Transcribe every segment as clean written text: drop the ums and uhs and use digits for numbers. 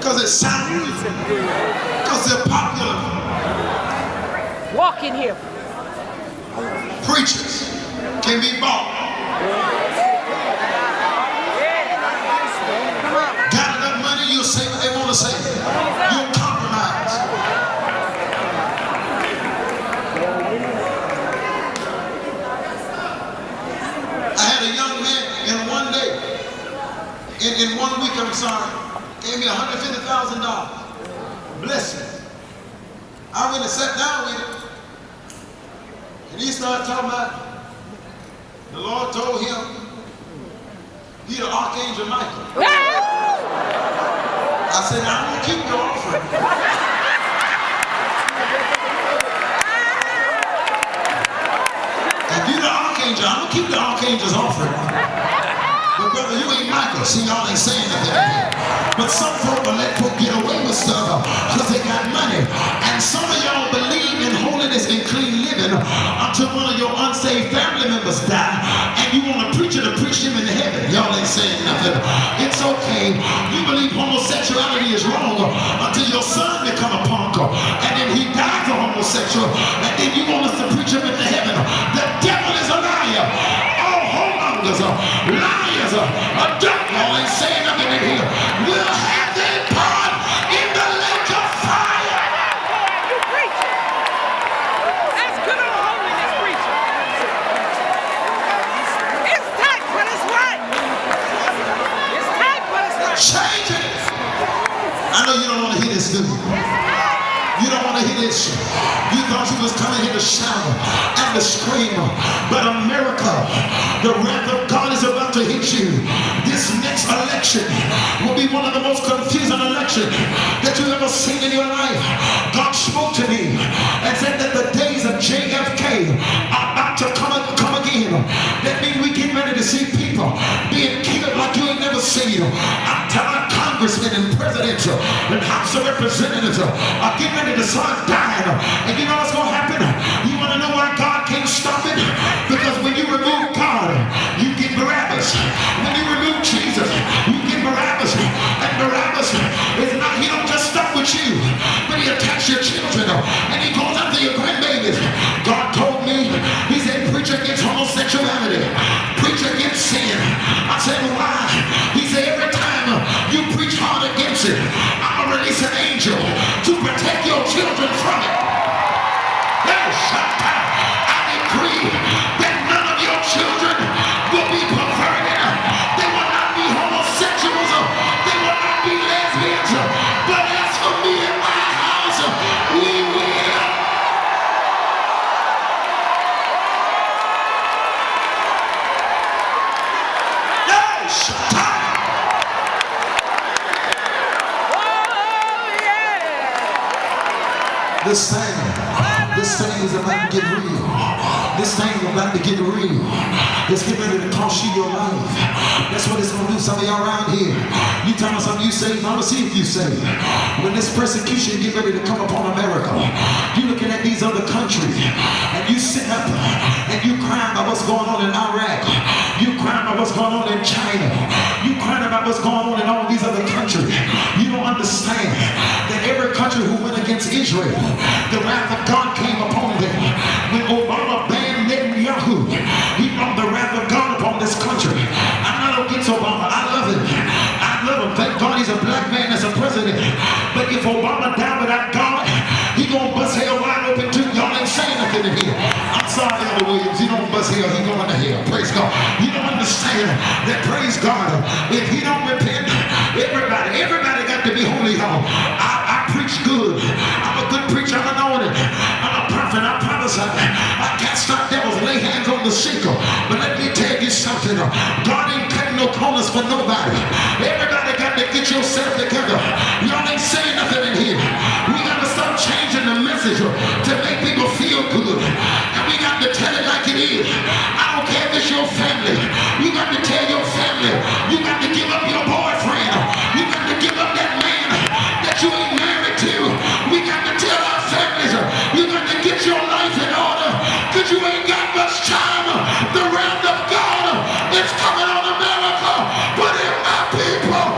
Because it sounds good. Because they're popular. Walk in here. Preachers can be bought. Got enough money, you'll say what they want to say. You'll compromise. I had a young man in one day, in 1 week, I'm sorry, gave me $150,000. Bless me. I went and sat down with him. And he started talking about, the Lord told him, he the Archangel Michael. I said, now I'm going to keep your offering. If you the Archangel, I'm going to keep the Archangel's offering. But brother, you ain't Michael. See, y'all ain't saying nothing. But some folk will let folk get away with stuff because they got money. And some of y'all believe in holiness and clean living until one of your unsaved family members die. And you want to preach it to preach him in heaven. Y'all ain't saying nothing. It's okay. You believe homosexuality is wrong until your son become a punk. And then he dies a homosexual. And then you want us to preach him into heaven. The devil is a liar. All whoremongers are liars. Y'all ain't saying nothing in here. We'll have their part in the lake of fire. You preach. That's good old holiness preaching. It's tight, but it's right. It's tight, but it's right. Change it. I know you don't want to hear this, do you? You don't want to hear this. You thought you was coming here to shout and to scream. But America, the wrath of God is about to hit you. This next election will be one of the most confusing elections that you've ever seen in your life. God spoke to me and said that the days of JFK are about to come again. That means we get ready to see people being killed like you ain't never seen. I'm telling congressmen and presidents and House of Representatives are getting ready to start dying. And you know what's going to happen? You want to know why God can't stop it? Because when you remove God, you get Barabbas. When you remove Jesus, you get Barabbas. And Barabbas is not, he don't just stop with you, but he attacks your children and he goes after your grandbabies. God told me, he said, preach against homosexuality, preach against sin. I said, why? He said, every time you preach hard against it, I'm going to release an angel to protect your children from it. I decree that none of your children will be perverted. They will not be homosexuals. They will not be lesbians. But as for me and my house, we will. This thing is about to get real. This thing is about to get real. It's getting ready to cost you your life. That's what it's going to do. Some of y'all around here, you tell me something you say, I'm going to see if you say. When this persecution get ready to come upon America, you looking at these other countries, and you sit up and you crying about what's going on in Iraq. You crying about what's going on in China. You crying about what's going on in all these other countries. You don't understand that every country who went against Israel, the wrath of God came upon them. When Obama banned Netanyahu, he brought the wrath of God upon this country. I'm not against Obama. I love him. I love him. Thank God he's a black man as a president. But if Obama died without God, he gonna bust hell wide open too. Y'all ain't saying nothing in here. I'm sorry, Elder Williams. He don't bust hell. He going to hell. Praise God. You don't understand that. Praise God. If he don't repent, everybody got to be holy, y'all. I preach good. I'm a good preacher. I'm anointed. I'm a prophet. I prophesy. I cast out devils. Lay hands on the sick. But let me tell you something. God ain't cutting no corners for nobody. Everybody got to get yourself together. Y'all ain't saying nothing in here. We got to start changing the message to make people feel good. And we got to tell it like it is. I don't care if it's your family. You got to tell your family. You got to give up your boyfriend. You got to give up that man that you ain't married to. We got to tell our families. You got to get your life in order. Because you ain't got much time. The wrath of God is coming on America. But if my people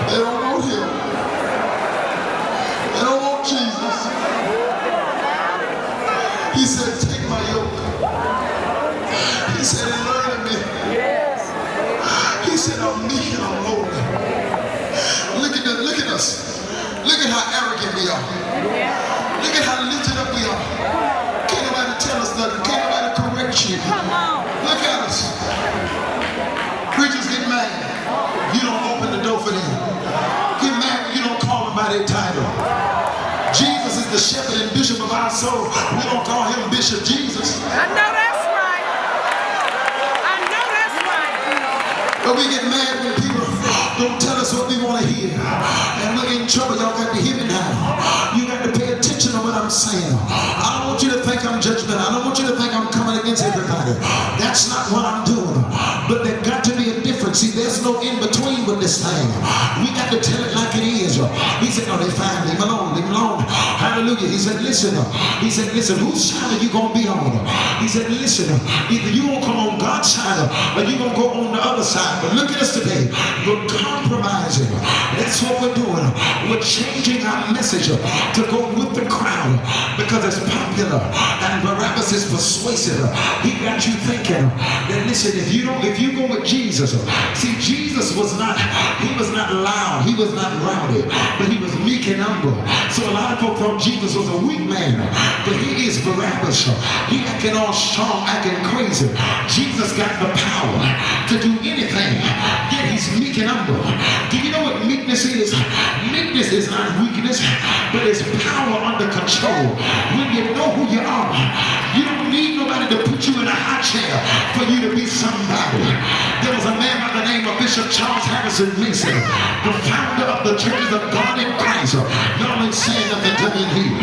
They don't want him. They don't want Jesus. He said, take my yoke. He said, and learn of me. He said, I'm meek and I'm lowly. Look at us. Look at how arrogant we are. Look at how lifted up we are. Can't nobody tell us nothing. Can't nobody correct you. Look at us. Preachers get mad. You don't open the door for them. Get mad when you don't call them by their title. Jesus is the shepherd and bishop of our soul. We don't call him Bishop Jesus. I know that's right. I know that's right. But we get mad when people don't tell us what we want to hear. And we're in trouble. Y'all got to hear me now. You got to pay attention to what I'm saying. I don't want you to think I'm judgmental. I don't want you to think I'm coming against everybody. That's not what I'm doing. But there got to be a difference. See, there's no in between with this thing. We got to tell it like it is. He said, no, they fine. Leave him alone. Leave him alone. Hallelujah. He said, listen. He said, listen, whose side are you going to be on? He said, listen, either you going to come on God's side or you going to go on the other side. But look at us today. We're compromising. That's what we're doing. We're changing our message to go with the crowd because it's popular and Barabbas is persuasive. He got you thinking that listen, if you go with Jesus, see, Jesus was not loud, he was not rowdy, but he was meek and humble. So a lot of folks thought Jesus was a weak man, but he is Barabbas. He acting all strong, acting crazy. Jesus got the power to do anything, yet he's meek and humble. Do you know what meekness is? Meekness is not weakness, but it's power under control. When you know who you are, you don't need nobody to put you in a high chair for you to be somebody. There was a man by the name of Bishop Charles Harrison Mason, the founder of the Churches of God in Christ. Y'all ain't saying nothing to me here.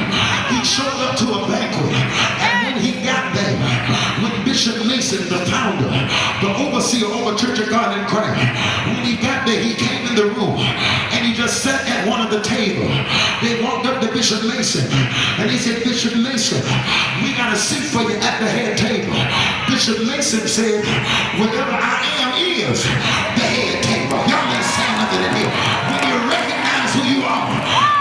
He showed up to a banquet, and when he got there, when Bishop Mason, the founder, the overseer over Church of God in Christ, when he got there, he came in the room, and he just sat at one of the tables. They walked up to Bishop Mason, and he said, Bishop Mason, we got a seat for you at the head table. Bishop Mason said, whatever I am is the head table. Y'all ain't saying nothing in here. When you recognize who you are,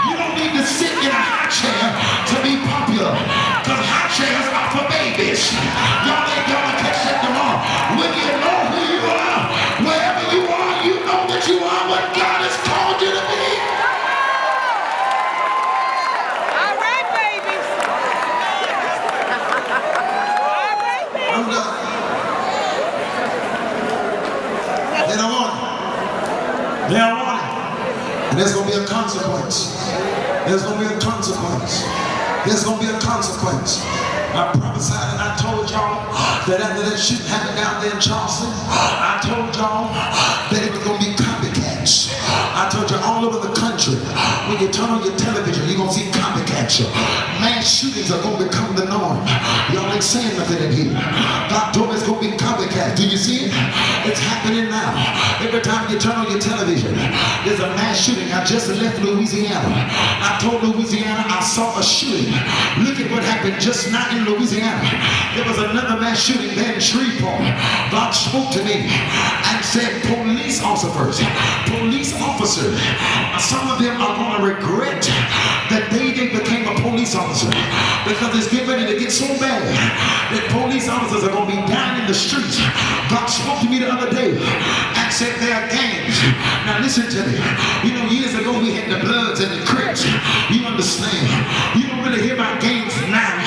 you don't need to sit in a high chair to be popular, because high chairs are for babies. Y'all ain't gonna catch that tomorrow. When you know who you are, wherever you are, you know that you are what God has called you to be. All right, babies. All right, babies. I'm done. They don't want it. They don't want it. And there's going to be a consequence. There's going to be a consequence. There's going to be a consequence. I prophesied and I told y'all that after that shit happened down there in Charleston, I told y'all that it was going to be copycats. I told you all over the country, when you turn on your television, you're going to see copycats. Mass shootings are going to become the norm. Y'all ain't saying nothing in here. God told me it's going to be copycats. Do you see it? It's happening now. Every time you turn on your television, there's a mass shooting. I just left Louisiana. I told Louisiana I saw a shooting. Look at what happened just not in Louisiana. There was another mass shooting there in Shreveport. God spoke to me and said, police officers, some of them are going to regret the day they became a police officer, because it's getting ready to get so bad that police officers are going to be down in the streets. God spoke to me the other day and said there are gangs. Now listen to me. You know, years ago we had the Bloods and the Crips. You understand? You don't really hear about gangs now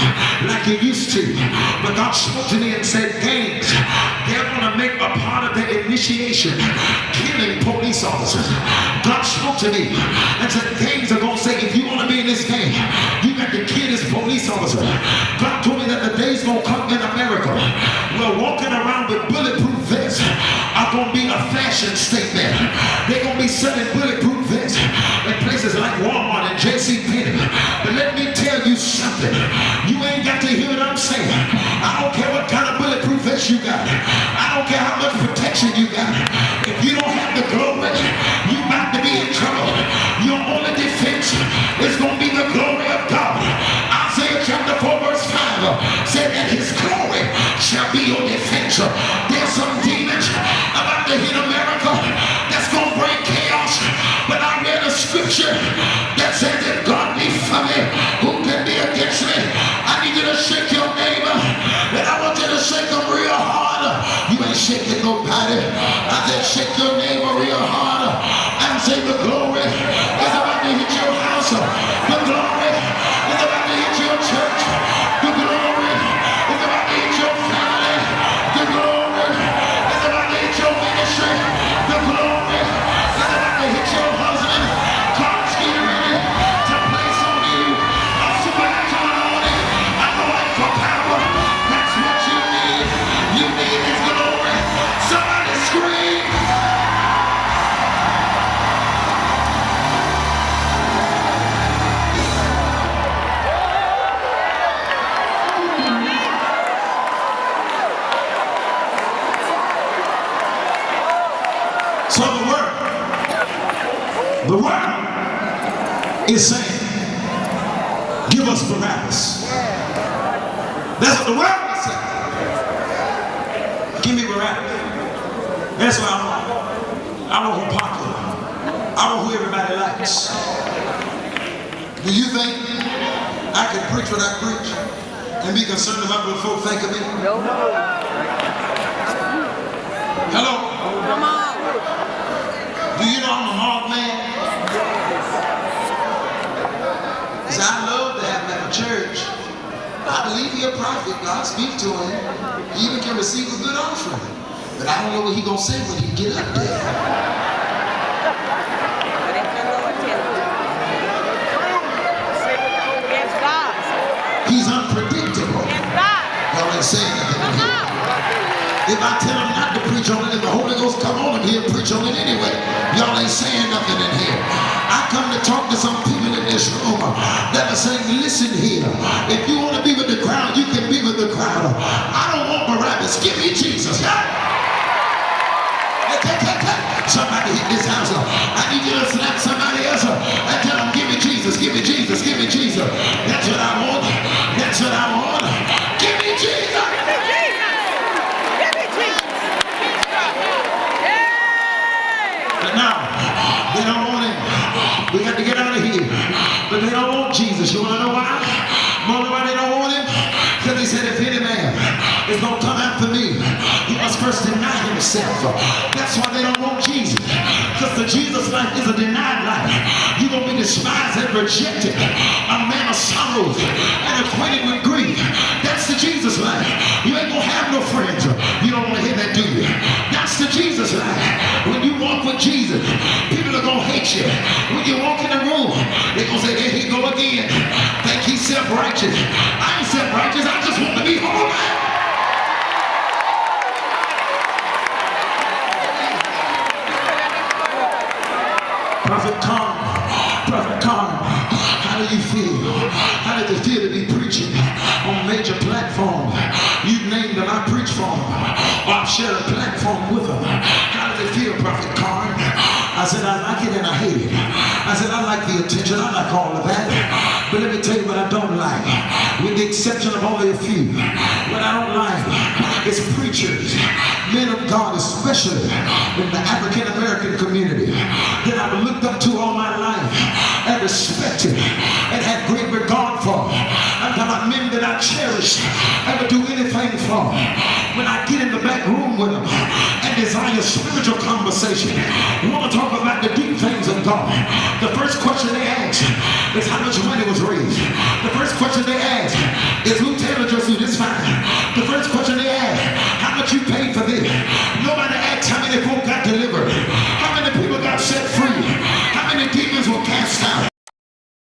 like you used to. But God spoke to me and said, gangs, they're going to make a part of their initiation killing police officers. God spoke to me and said, gangs are going to say, if you want to be in this gang, you got to kill this police officer. God told me that the day's going to come in America where walking around with bulletproof vests are going to be a fashion statement. They're going to be selling bulletproof vests in places like Walmart and JCPenney. But let me tell you something. You ain't got to hear what I'm saying. I don't care what kind of bulletproof vest you got. I don't care how much protection you got. If you don't have the glory, you about to be in trouble. Your only defense is going to be the glory of God. Isaiah chapter 4 verse 5 said that his glory shall be your defense. There's some demons about to hit America that's going to bring chaos, but I scripture that says that God be for me, who can be against me? I need you to shake your neighbor, and I want you to shake them real hard. You ain't shaking nobody. I said shake your neighbor real hard and say the glory is about to hit your house. The glory is about to hit your church. The glory is about to hit your family. The glory is about to hit your ministry. The glory is about to hit your husband. God's getting ready to place on you a supernatural anointing and the light for power. That's what you need. You need His glory. Somebody scream. So the word is saying, give us Barabbas. That's what the word is saying. Give me Barabbas. That's what I want. I want who popular. I want who everybody likes. Do you think I can preach what I preach and be concerned about what folk think of me? No. Hello? Come on. Do you know I'm a mob man? Because I love to have him at my church. I believe he's a prophet. God speaks to him. He even can receive a good offering. But I don't know what he's going to say when he get up there. It's God. He's unpredictable. It's God. Y'all ain't saying nothing in here. If I tell him not to preach on it, if the Holy Ghost come on him, he'll preach on it anyway. Y'all ain't saying nothing in here. I come to talk to some people in this room that are saying, listen here. If you want to be with the crowd, you can be with the crowd. I don't want Barabbas. Give me Jesus. Somebody hit this house. I need you to slap somebody else and tell them, give me Jesus, give me Jesus, give me Jesus. That's what I want. That's what I want. Give me Jesus. Give me Jesus. Give me Jesus. Yay! But now, they don't want him. We got to get out of here. But they don't want Jesus. You want to know why? You know why they don't want him? Because they said, if any man is going to come after me, he must first deny himself. That's why they don't want Jesus. Because the Jesus life is a denied life. You're going to be despised and rejected. A man of sorrows and acquainted with grief. That's the Jesus life. You ain't going to have no friends. You don't want to hear that, do you? That's the Jesus life. When you walk with Jesus, people are going to hate you. When you walk in the room, they're going to say, there he go again. Think he's self-righteous. I ain't self-righteous. I just want to be holy. Prophet Khan, how do you feel? How does it feel to be preaching on major platforms? You named them, I preach for them. Or I've shared a platform with them. How does it feel, Prophet Khan? I said, I like it and I hate it. I said, I like the attention, I like all of that. But let me tell you what I don't like. With the exception of only a few. What I don't like is preachers, men of God, especially in the African American community, that I've looked up to all my life and respected and had great regard for. I'm talking about men that I cherished and would do anything for. When I get in the back room with them and desire spiritual conversation, want to talk about the deep things of God, the first question they ask is how much money was raised. The first question they ask is who Taylor just do this fine.